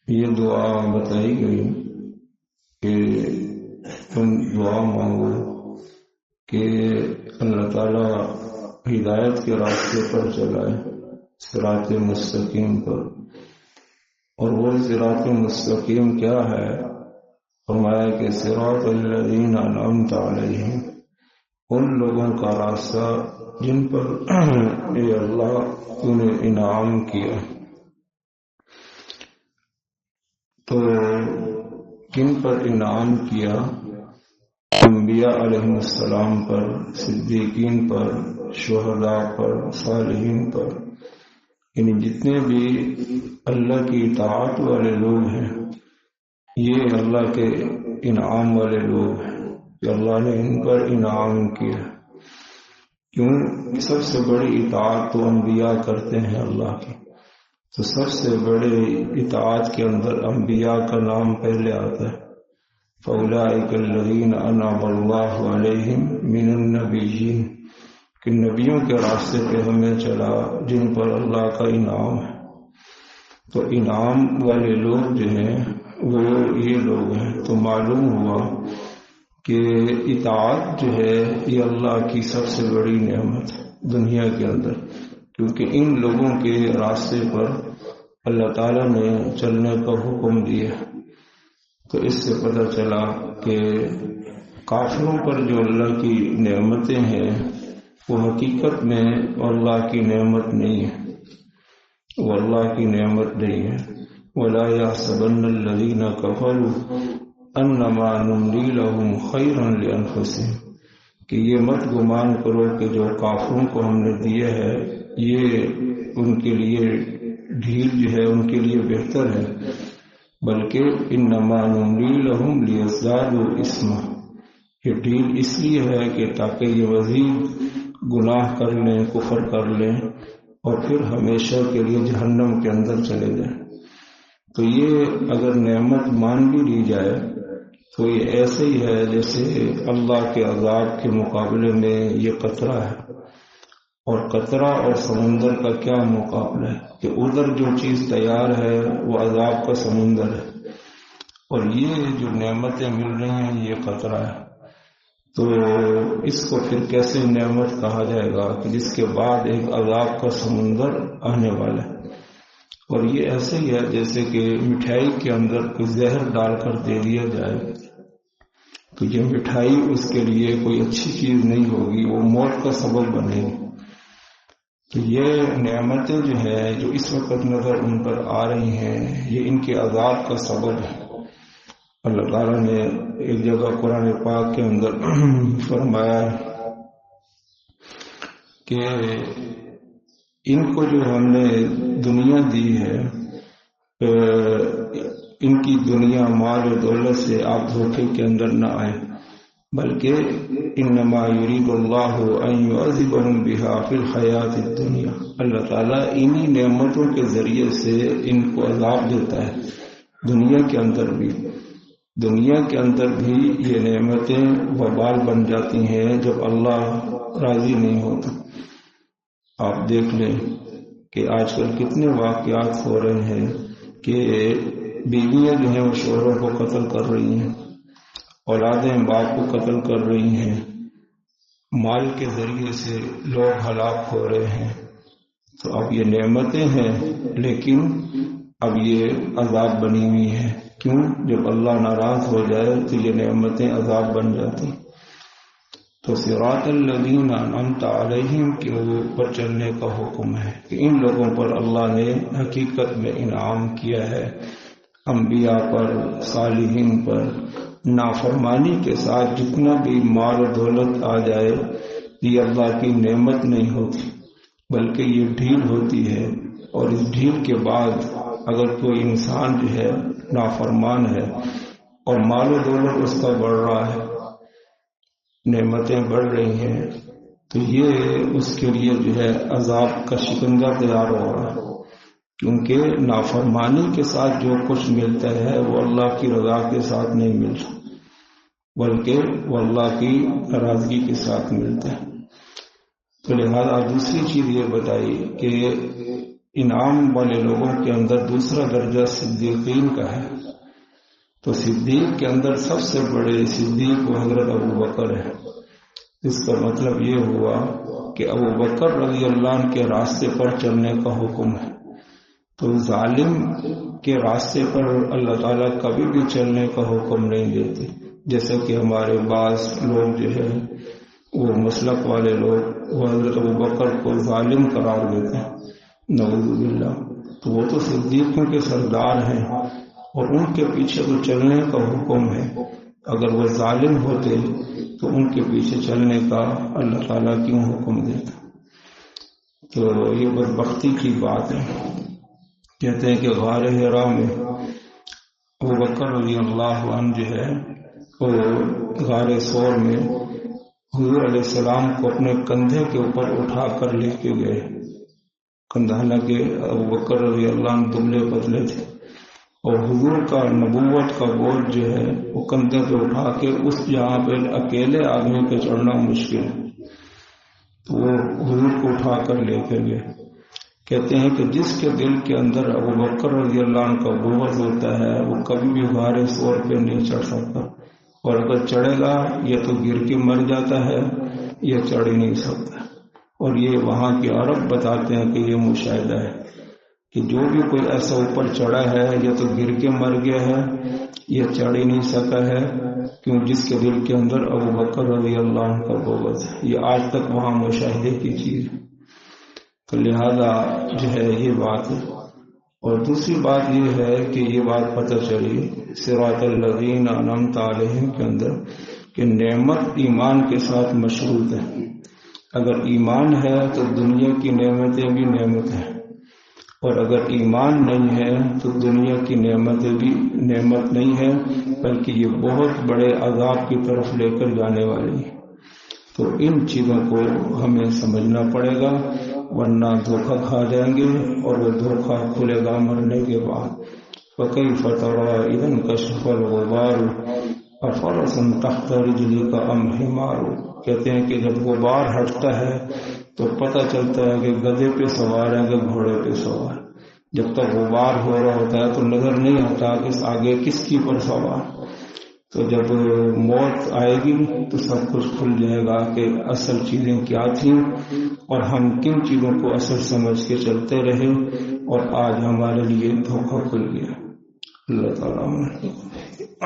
یہ دعا بتائی گئی کہ تم دعا مانگو کہ اللہ تعالیٰ ہدایت کے راستے پر چلائے، صراط مستقیم پر۔ اور وہ صراط مستقیم کیا ہے؟ فرمایا کہ صراط الذین انعمت علیہم، ان لوگوں کا راستہ جن پر اے اللہ تو نے انعام کیا۔ تو کن پر انعام کیا؟ انبیاء علیہ السلام پر، صدیقین پر، شہداء پر، صالحین پر، یعنی جتنے بھی اللہ کی اطاعت والے لوگ ہیں یہ اللہ کے انعام والے لوگ ہیں کہ اللہ نے ان پر انعام کیا۔ کیوں؟ سب سے بڑی اطاعت تو انبیاء کرتے ہیں اللہ کی، تو سب سے بڑے اطاعت کے اندر انبیاء کا نام پہلے آتا ہے۔ فَأُولَٰئِكَ الَّذِينَ أَنْعَمَ اللَّهُ عَلَيْهِمْ مِنَ النَّبِيِّينَ، کہ نبیوں کے راستے پہ ہمیں چلا جن پر اللہ کا انعام ہے۔ تو انعام والے لوگ جو ہیں وہ یہ لوگ ہیں۔ تو معلوم ہوا کہ اطاعت جو ہے یہ اللہ کی سب سے بڑی نعمت ہے دنیا کے اندر، کیونکہ ان لوگوں کے راستے پر اللہ تعالیٰ نے چلنے کا حکم دیا۔ تو اس سے پتہ چلا کہ کافروں پر جو اللہ کی نعمتیں ہیں وہ حقیقت میں اللہ کی نعمت نہیں ہے، وہ اللہ کی نعمت نہیں ہے۔ وَلَا يَحْسَبَنَّ الَّذِينَ كَفَرُوا أَنَّمَا نُمْلِي لَهُمْ خَيْرًا لِأَنفُسِهِمْ، کہ یہ مت گمان کرو کہ جو کافروں کو ہم نے دیا ہے یہ ان کے لیے ڈھیل جو ہے ان کے لیے بہتر ہے، بلکہ انما نملی لہم لیزدادوا اثما، یہ ڈھیل اس لیے ہے کہ تاکہ یہ مزید گناہ کر لیں، کفر کر لیں اور پھر ہمیشہ کے لیے جہنم کے اندر چلے جائیں۔ تو یہ اگر نعمت مان بھی لی جائے تو یہ ایسے ہی ہے جیسے اللہ کے عذاب کے مقابلے میں یہ قطرہ ہے، اور قطرہ اور سمندر کا کیا مقابلہ ہے کہ ادھر جو چیز تیار ہے وہ عذاب کا سمندر ہے، اور یہ جو نعمتیں مل رہی ہیں یہ قطرہ ہے۔ تو اس کو پھر کیسے نعمت کہا جائے گا کہ جس کے بعد ایک عذاب کا سمندر آنے والا ہے؟ اور یہ ایسے ہی ہے جیسے کہ مٹھائی کے اندر کوئی زہر ڈال کر دے دیا جائے تو یہ مٹھائی اس کے لیے کوئی اچھی چیز نہیں ہوگی، وہ موت کا سبب بنے گی۔ تو یہ نعمتیں جو ہے جو اس وقت نظر ان پر آ رہی ہیں یہ ان کے عذاب کا سبب ہے۔ اللہ تعالیٰ نے ایک جگہ قرآن پاک کے اندر فرمایا کہ ان کو جو ہم نے دنیا دی ہے، ان کی دنیا مال و دولت سے آپ دھوکے کے اندر نہ آئے، بلکہ انما یرید اللہ ان یعذبہم بہا فی الحیات الدنیا، اللہ تعالیٰ انہی نعمتوں کے ذریعے سے ان کو عذاب دیتا ہے دنیا کے اندر بھی۔ دنیا کے اندر بھی یہ نعمتیں وبال بن جاتی ہیں جب اللہ راضی نہیں ہوتا۔ آپ دیکھ لیں کہ آج کل کتنے واقعات ہو رہے ہیں کہ بیویاں جو ہیں وہ شوہروں کو قتل کر رہی ہیں، اولادیں باپ کو قتل کر رہی ہیں، مال کے ذریعے سے لوگ ہلاک ہو رہے ہیں۔ تو اب یہ نعمتیں ہیں لیکن اب یہ عذاب بنی ہوئی ہیں۔ کیوں؟ جب اللہ ناراض ہو جائے تو یہ نعمتیں عذاب بن جاتی۔ تو صراط الذین انعمت علیہم کے اوپر چلنے کا حکم ہے کہ ان لوگوں پر اللہ نے حقیقت میں انعام کیا ہے، انبیاء پر، صالحین پر۔ نافرمانی کے ساتھ جتنا بھی مال و دولت آ جائے یہ اللہ کی نعمت نہیں ہوتی، بلکہ یہ ڈھیل ہوتی ہے، اور اس ڈھیل کے بعد اگر کوئی انسان جو ہے نافرمان ہے اور مال و دولت اس کا بڑھ رہا ہے، نعمتیں بڑھ رہی ہیں، تو یہ اس کے لیے جو ہے عذاب کا شکنجہ تیار ہو رہا ہے، کیونکہ نافرمانی کے ساتھ جو کچھ ملتا ہے وہ اللہ کی رضا کے ساتھ نہیں ملتا، بلکہ وہ اللہ کی ناراضگی کے ساتھ ملتا ہے۔ تو لہذا دوسری چیز یہ بتائی کہ انعام والے لوگوں کے اندر دوسرا درجہ صدیقین کا ہے، تو صدیق کے اندر سب سے بڑے صدیق وہ حضرت ابو بکر ہے۔ اس کا مطلب یہ ہوا کہ ابو بکر رضی اللہ عنہ کے راستے پر چلنے کا حکم ہے، تو ظالم کے راستے پر اللہ تعالیٰ کبھی بھی چلنے کا حکم نہیں دیتے، جیسا کہ ہمارے بعض لوگ جو ہے وہ مسلک والے لوگ وہ حضرت ابو بکر کو ظالم قرار دیتے ہیں، نعوذ باللہ۔ تو وہ تو صدیقوں کے سردار ہیں اور ان کے پیچھے تو چلنے کا حکم ہے، اگر وہ ظالم ہوتے تو ان کے پیچھے چلنے کا اللہ تعالیٰ کیوں حکم دیتا؟ تو یہ بدبختی کی بات ہے۔ کہتے ہیں کہ غار حرا میں ابو بکر رضی اللہ عنہ جو ہے وہ غار ثور میں حضور علیہ السلام کو اپنے کندھے کے اوپر اٹھا کر لے کے گئے۔ کندھا کے ابو بکر رضی اللہ عنہ دبلے پتلے تھے اور حضور کا نبوت کا بوجھ جو ہے وہ کندھے پہ اٹھا کے اس جہاں پہ اکیلے آدمی پہ چڑھنا مشکل ہے، تو وہ حضور کو اٹھا کر لے کے گئے۔ کہتے ہیں کہ جس کے دل کے اندر ابو بکر رضی اللہ عنہ کا بغض ہوتا ہے وہ کبھی بھی غار ثور پہ نہیں چڑھ سکتا، اور اگر چڑھے گا یا تو گر کے مر جاتا ہے یا چڑھ ہی نہیں سکتا۔ اور یہ وہاں کے عرب بتاتے ہیں کہ یہ مشاہدہ ہے کہ جو بھی کوئی ایسا اوپر چڑھا ہے یا تو گر کے مر گیا ہے یا چڑھ ہی نہیں سکا ہے، کیوں جس کے دل کے اندر ابو بکر رضی اللہ عنہ کا بغض ہے۔ یہ آج تک وہاں مشاہدے کی چیز ہے، تو لہذا جو ہے یہ بات ہے۔ اور دوسری بات یہ ہے کہ یہ بات پتہ چلی صراط الذین انعمت علیہم کے اندر کہ نعمت ایمان کے ساتھ مشروط ہے۔ اگر ایمان ہے تو دنیا کی نعمتیں بھی نعمت ہیں، اور اگر ایمان نہیں ہے تو دنیا کی نعمتیں بھی نعمت نہیں ہے، بلکہ یہ بہت بڑے عذاب کی طرف لے کر جانے والی ہے۔ تو ان چیزوں کو ہمیں سمجھنا پڑے گا، ورنہ دھوکہ کھا جائیں گے، اور وہ دھوکہ کھلے گا مرنے کے بعد۔ فَكَيْفَ تَرَىٰ إِذَا انْكَشَفَ الْغُبَارُ أَفَرَسٌ تَحْتَ رِجْلِكَ أَمْ حِمَارٌ۔ کہتے ہیں کہ جب غبار ہٹتا ہے تو پتہ چلتا ہے کہ گدھے پہ سوار ہے کہ گھوڑے پہ سوار۔ جب تک غبار ہو رہا ہوتا ہے تو نظر نہیں آتا کہ آگے کس کی پر سوار۔ تو جب موت آئے گی تو سب کچھ کھل جائے گا کہ اصل چیزیں کیا تھیں اور ہم کن چیزوں کو اصل سمجھ کے چلتے رہے، اور آج ہمارے لیے دھوکہ کھل گیا۔ اللہ تعالیٰ